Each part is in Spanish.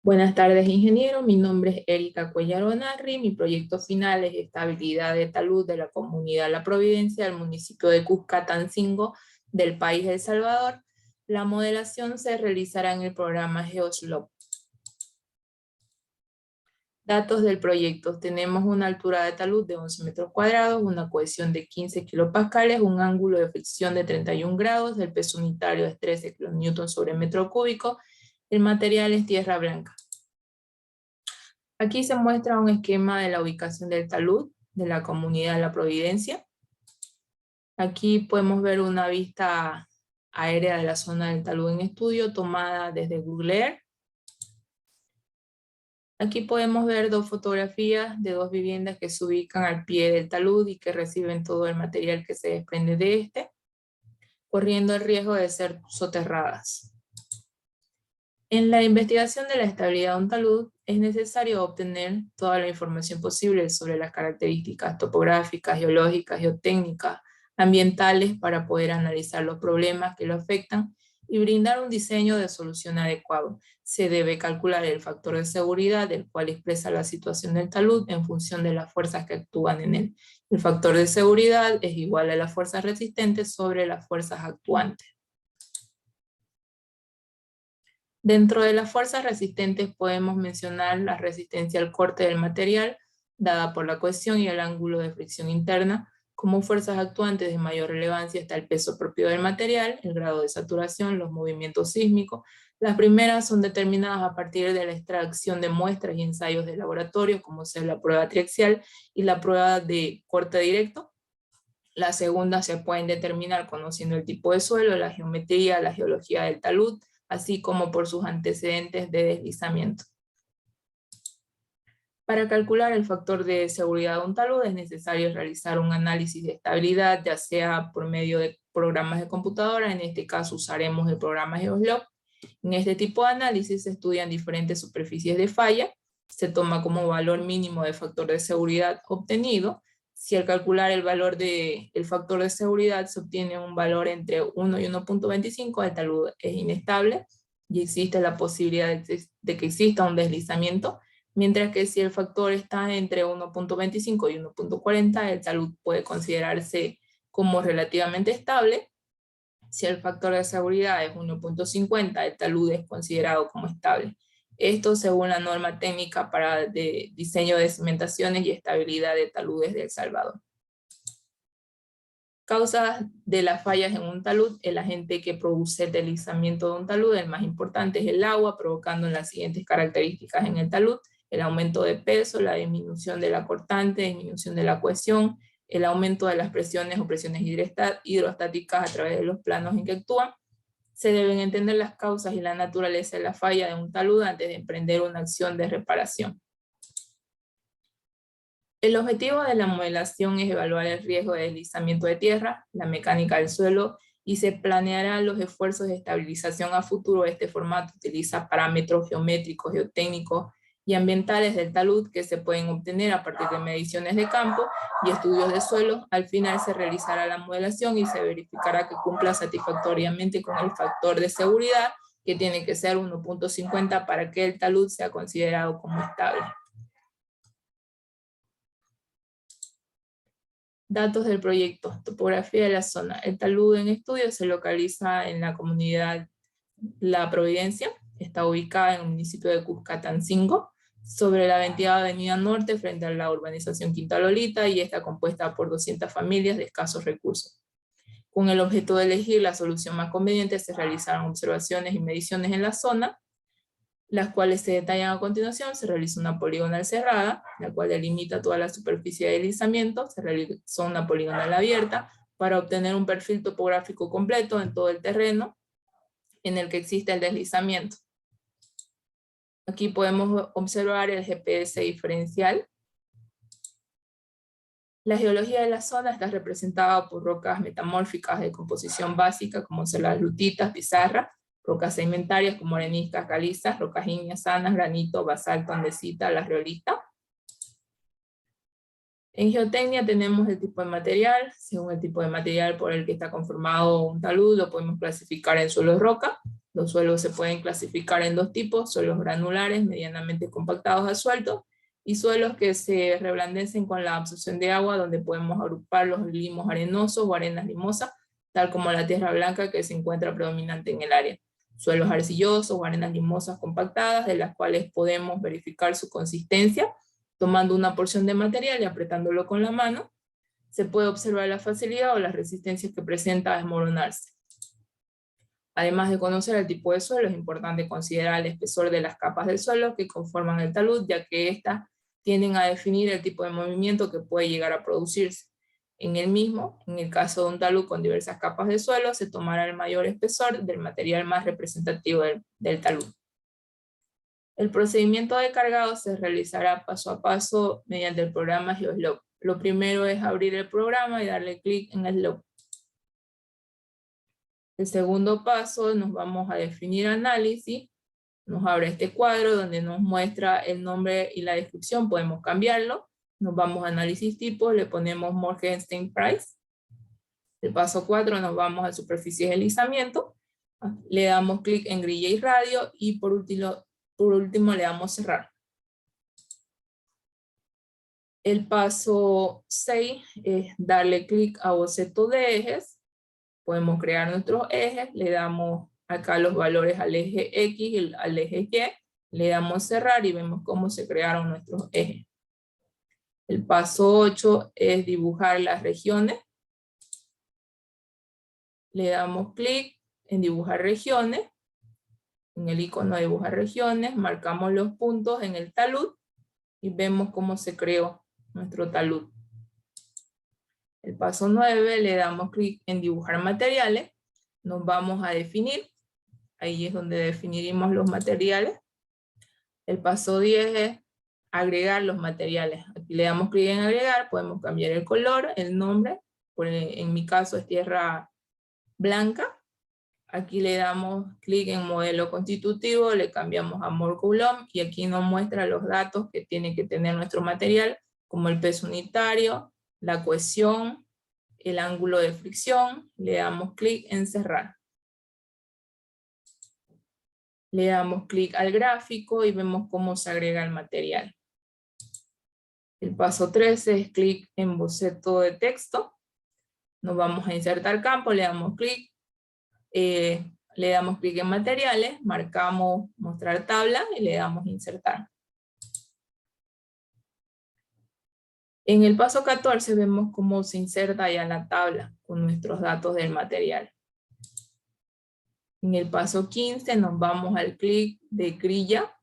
Buenas tardes, ingeniero. Mi nombre es Erika Cuellaro Narri. Mi proyecto final es estabilidad de talud de la comunidad La Providencia del municipio de Cuscatancingo del país de El Salvador. La modelación se realizará en el programa GeoSlope. Datos del proyecto. Tenemos una altura de talud de 11 metros cuadrados, una cohesión de 15 kilopascales, un ángulo de fricción de 31 grados, el peso unitario es 13 kilonewtons sobre metro cúbico, el material es tierra blanca. Aquí se muestra un esquema de la ubicación del talud de la comunidad La Providencia. Aquí podemos ver una vista aérea de la zona del talud en estudio tomada desde Google Earth. Aquí podemos ver dos fotografías de dos viviendas que se ubican al pie del talud y que reciben todo el material que se desprende de este, corriendo el riesgo de ser soterradas. En la investigación de la estabilidad de un talud es necesario obtener toda la información posible sobre las características topográficas, geológicas, geotécnicas, ambientales para poder analizar los problemas que lo afectan y brindar un diseño de solución adecuado. Se debe calcular el factor de seguridad, el cual expresa la situación del talud en función de las fuerzas que actúan en él. El factor de seguridad es igual a las fuerzas resistentes sobre las fuerzas actuantes. Dentro de las fuerzas resistentes podemos mencionar la resistencia al corte del material, dada por la cohesión y el ángulo de fricción interna. Como fuerzas actuantes de mayor relevancia está el peso propio del material, el grado de saturación, los movimientos sísmicos. Las primeras son determinadas a partir de la extracción de muestras y ensayos de laboratorio, como sea la prueba triaxial y la prueba de corte directo. Las segundas se pueden determinar conociendo el tipo de suelo, la geometría, la geología del talud, así como por sus antecedentes de deslizamiento. Para calcular el factor de seguridad de un talud es necesario realizar un análisis de estabilidad, ya sea por medio de programas de computadora. En este caso usaremos el programa GeoSlope. En este tipo de análisis se estudian diferentes superficies de falla, se toma como valor mínimo de factor de seguridad obtenido. Si al calcular el valor del factor de seguridad se obtiene un valor entre 1 y 1.25, el talud es inestable y existe la posibilidad de que exista un deslizamiento, mientras que si el factor está entre 1.25 y 1.40, el talud puede considerarse como relativamente estable. Si el factor de seguridad es 1.50, el talud es considerado como estable. Esto según la norma técnica para diseño de cimentaciones y estabilidad de taludes de El Salvador. Causas de las fallas en un talud. El agente que produce el deslizamiento de un talud, el más importante es el agua, provocando las siguientes características en el talud: el aumento de peso, la disminución de la cortante, disminución de la cohesión, el aumento de las presiones o presiones hidrostáticas a través de los planos en que actúan. Se deben entender las causas y la naturaleza de la falla de un talud antes de emprender una acción de reparación. El objetivo de la modelación es evaluar el riesgo de deslizamiento de tierra, la mecánica del suelo, y se planearán los esfuerzos de estabilización a futuro. Este formato utiliza parámetros geométricos, geotécnicos y ambientales del talud que se pueden obtener a partir de mediciones de campo y estudios de suelo. Al final se realizará la modelación y se verificará que cumpla satisfactoriamente con el factor de seguridad, que tiene que ser 1.50 para que el talud sea considerado como estable. Datos del proyecto, topografía de la zona. El talud en estudio se localiza en la comunidad La Providencia, está ubicada en el municipio de Cuscatancingo, sobre la 20ª Avenida Norte, frente a la urbanización Quinta Lolita, y está compuesta por 200 familias de escasos recursos. Con el objeto de elegir la solución más conveniente, se realizaron observaciones y mediciones en la zona, las cuales se detallan a continuación. Se realizó una poligonal cerrada, la cual delimita toda la superficie de deslizamiento. Se realizó una poligonal abierta para obtener un perfil topográfico completo en todo el terreno en el que existe el deslizamiento. Aquí podemos observar el GPS diferencial. La geología de la zona está representada por rocas metamórficas de composición básica, como son las lutitas, pizarra, rocas sedimentarias como areniscas, calizas, rocas ígneas sanas, granito, basalto, andesita, la riolita. En geotecnia tenemos el tipo de material. Según el tipo de material por el que está conformado un talud, lo podemos clasificar en suelo roca, Los suelos se pueden clasificar en dos tipos: suelos granulares, medianamente compactados a suelto, y suelos que se reblandecen con la absorción de agua, donde podemos agrupar los limos arenosos o arenas limosas, tal como la tierra blanca que se encuentra predominante en el área. Suelos arcillosos o arenas limosas compactadas, de las cuales podemos verificar su consistencia tomando una porción de material y apretándolo con la mano. Se puede observar la facilidad o las resistencias que presenta a desmoronarse. Además de conocer el tipo de suelo, es importante considerar el espesor de las capas del suelo que conforman el talud, ya que éstas tienden a definir el tipo de movimiento que puede llegar a producirse. En el mismo, en el caso de un talud con diversas capas de suelo, se tomará el mayor espesor del material más representativo del talud. El procedimiento de cargado se realizará paso a paso mediante el programa GeoSlop. Lo primero es abrir el programa y darle clic en Slop. El segundo paso, nos vamos a definir análisis. Nos abre este cuadro donde nos muestra el nombre y la descripción, podemos cambiarlo. Nos vamos a análisis tipo, le ponemos Morgenstern Price. El paso 4 nos vamos a superficie de deslizamiento. Le damos clic en grilla y radio y por último le damos cerrar. El paso 6 es darle clic a boceto de ejes. Podemos crear nuestros ejes, le damos acá los valores al eje X y al eje Y, le damos cerrar y vemos cómo se crearon nuestros ejes. El paso 8 es dibujar las regiones. Le damos clic en dibujar regiones, en el icono de dibujar regiones, marcamos los puntos en el talud y vemos cómo se creó nuestro talud. El paso 9 le damos clic en dibujar materiales, nos vamos a definir, ahí es donde definiremos los materiales. El paso 10 es agregar los materiales, aquí le damos clic en agregar, podemos cambiar el color, el nombre, en mi caso es tierra blanca. Aquí le damos clic en modelo constitutivo, le cambiamos a Mol Coulomb y aquí nos muestra los datos que tiene que tener nuestro material, como el peso unitario, la cohesión, el ángulo de fricción. Le damos clic en cerrar. Le damos clic al gráfico y vemos cómo se agrega el material. El paso 13 es clic en boceto de texto. Nos vamos a insertar campo, le damos clic. Le damos clic en materiales, marcamos mostrar tabla y le damos insertar. En el paso 14 vemos cómo se inserta ya la tabla con nuestros datos del material. En el paso 15 nos vamos al clic de grilla.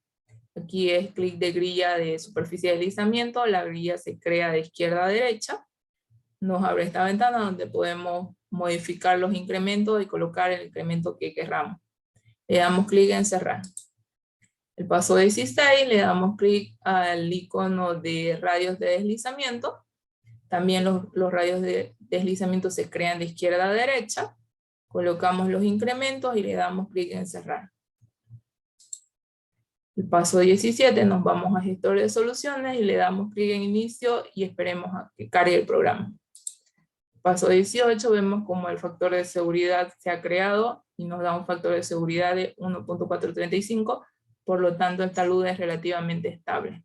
Aquí es clic de grilla de superficie de deslizamiento. La grilla se crea de izquierda a derecha. Nos abre esta ventana donde podemos modificar los incrementos y colocar el incremento que queramos. Le damos clic en cerrar. El paso 16 le damos clic al icono de radios de deslizamiento. También los radios de deslizamiento se crean de izquierda a derecha. Colocamos los incrementos y le damos clic en cerrar. El paso 17 nos vamos a gestor de soluciones y le damos clic en inicio y esperemos a que cargue el programa. Paso 18 vemos como el factor de seguridad se ha creado y nos da un factor de seguridad de 1.435, por lo tanto el talud es relativamente estable.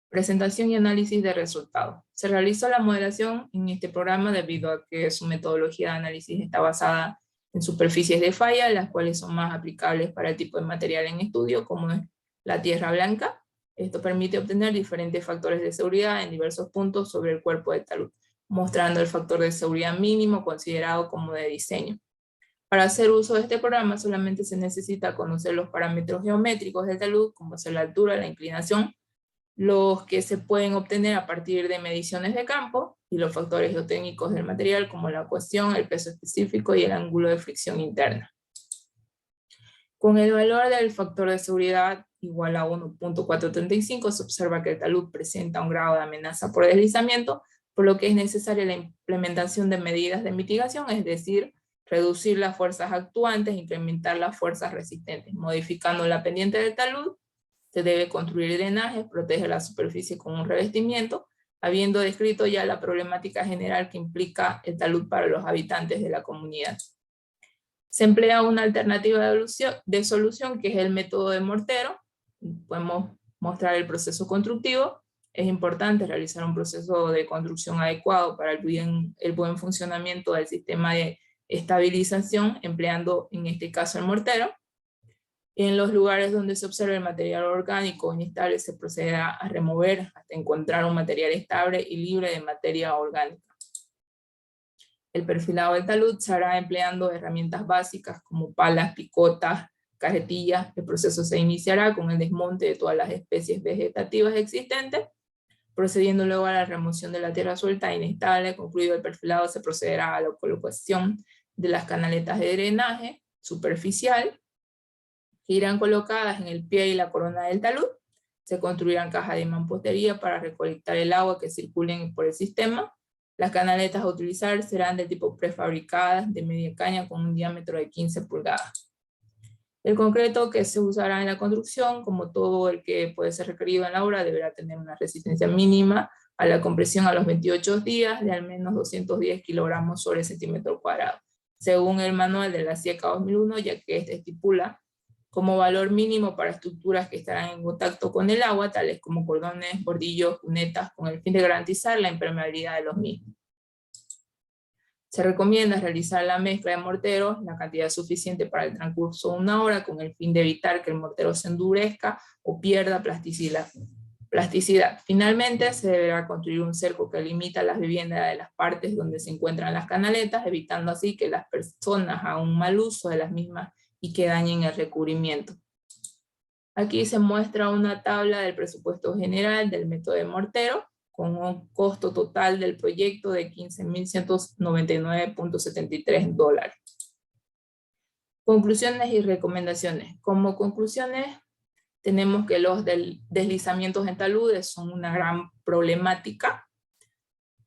Presentación y análisis de resultados. Se realizó la modelación en este programa debido a que su metodología de análisis está basada en superficies de falla, las cuales son más aplicables para el tipo de material en estudio, como es la tierra blanca. Esto permite obtener diferentes factores de seguridad en diversos puntos sobre el cuerpo de talud, mostrando el factor de seguridad mínimo considerado como de diseño. Para hacer uso de este programa solamente se necesita conocer los parámetros geométricos del talud, como son la altura, la inclinación, los que se pueden obtener a partir de mediciones de campo, y los factores geotécnicos del material, como la cohesión, el peso específico y el ángulo de fricción interna. Con el valor del factor de seguridad igual a 1.435, se observa que el talud presenta un grado de amenaza por deslizamiento, por lo que es necesaria la implementación de medidas de mitigación, es decir, reducir las fuerzas actuantes e incrementar las fuerzas resistentes. Modificando la pendiente del talud, se debe construir drenajes, proteger la superficie con un revestimiento, habiendo descrito ya la problemática general que implica el talud para los habitantes de la comunidad. Se emplea una alternativa de solución que es el método de mortero. Podemos mostrar el proceso constructivo. Es importante realizar un proceso de construcción adecuado para el buen funcionamiento del sistema de estabilización, empleando en este caso el mortero. En los lugares donde se observa el material orgánico inestable se procederá a remover hasta encontrar un material estable y libre de materia orgánica. El perfilado del talud se hará empleando herramientas básicas como palas, picotas, carretillas. El proceso se iniciará con el desmonte de todas las especies vegetativas existentes, procediendo luego a la remoción de la tierra suelta e inestable. Concluido el perfilado, se procederá a la colocación de las canaletas de drenaje superficial, que irán colocadas en el pie y la corona del talud. Se construirán cajas de mampostería para recolectar el agua que circulen por el sistema. Las canaletas a utilizar serán de tipo prefabricadas, de media caña, con un diámetro de 15 pulgadas. El concreto que se usará en la construcción, como todo el que puede ser requerido en la obra, deberá tener una resistencia mínima a la compresión a los 28 días de al menos 210 kilogramos sobre centímetro cuadrado, según el manual de la SIECA 2001, ya que este estipula como valor mínimo para estructuras que estarán en contacto con el agua, tales como cordones, bordillos, cunetas, con el fin de garantizar la impermeabilidad de los mismos. Se recomienda realizar la mezcla de morteros, la cantidad suficiente para el transcurso de una hora, con el fin de evitar que el mortero se endurezca o pierda plasticidad. Finalmente, se deberá construir un cerco que limita las viviendas de las partes donde se encuentran las canaletas, evitando así que las personas hagan un mal uso de las mismas y que dañen el recubrimiento. Aquí se muestra una tabla del presupuesto general del método de mortero, con un costo total del proyecto de $15.199.73. Conclusiones y recomendaciones. Como conclusiones, tenemos que los deslizamientos en taludes son una gran problemática,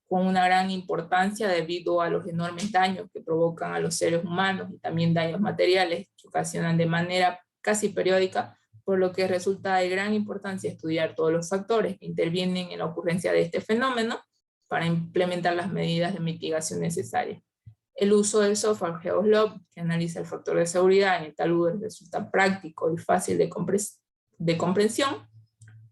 con una gran importancia debido a los enormes daños que provocan a los seres humanos y también daños materiales que ocasionan de manera casi periódica, por lo que resulta de gran importancia estudiar todos los factores que intervienen en la ocurrencia de este fenómeno para implementar las medidas de mitigación necesarias. El uso del software GeoSLOP, que analiza el factor de seguridad en el talud, resulta práctico y fácil de comprensión,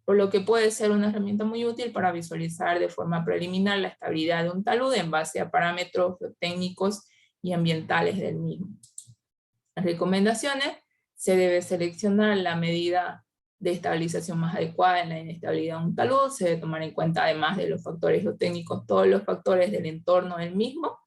por lo que puede ser una herramienta muy útil para visualizar de forma preliminar la estabilidad de un talud en base a parámetros técnicos y ambientales del mismo. Las recomendaciones: se debe seleccionar la medida de estabilización más adecuada en la inestabilidad de un talud, se debe tomar en cuenta, además de los factores geotécnicos, todos los factores del entorno del mismo,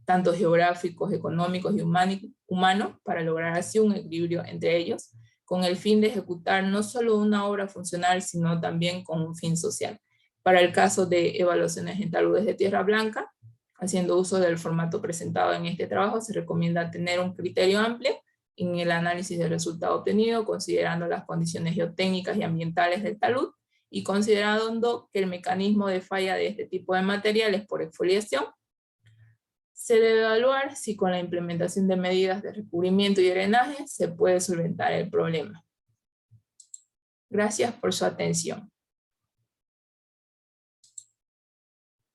tanto geográficos, económicos y humanos, para lograr así un equilibrio entre ellos, con el fin de ejecutar no solo una obra funcional, sino también con un fin social. Para el caso de evaluaciones en taludes de tierra blanca, haciendo uso del formato presentado en este trabajo, se recomienda tener un criterio amplio en el análisis del resultado obtenido, considerando las condiciones geotécnicas y ambientales del talud, y considerando que el mecanismo de falla de este tipo de materiales por exfoliación se debe evaluar si con la implementación de medidas de recubrimiento y drenaje se puede solventar el problema. Gracias por su atención.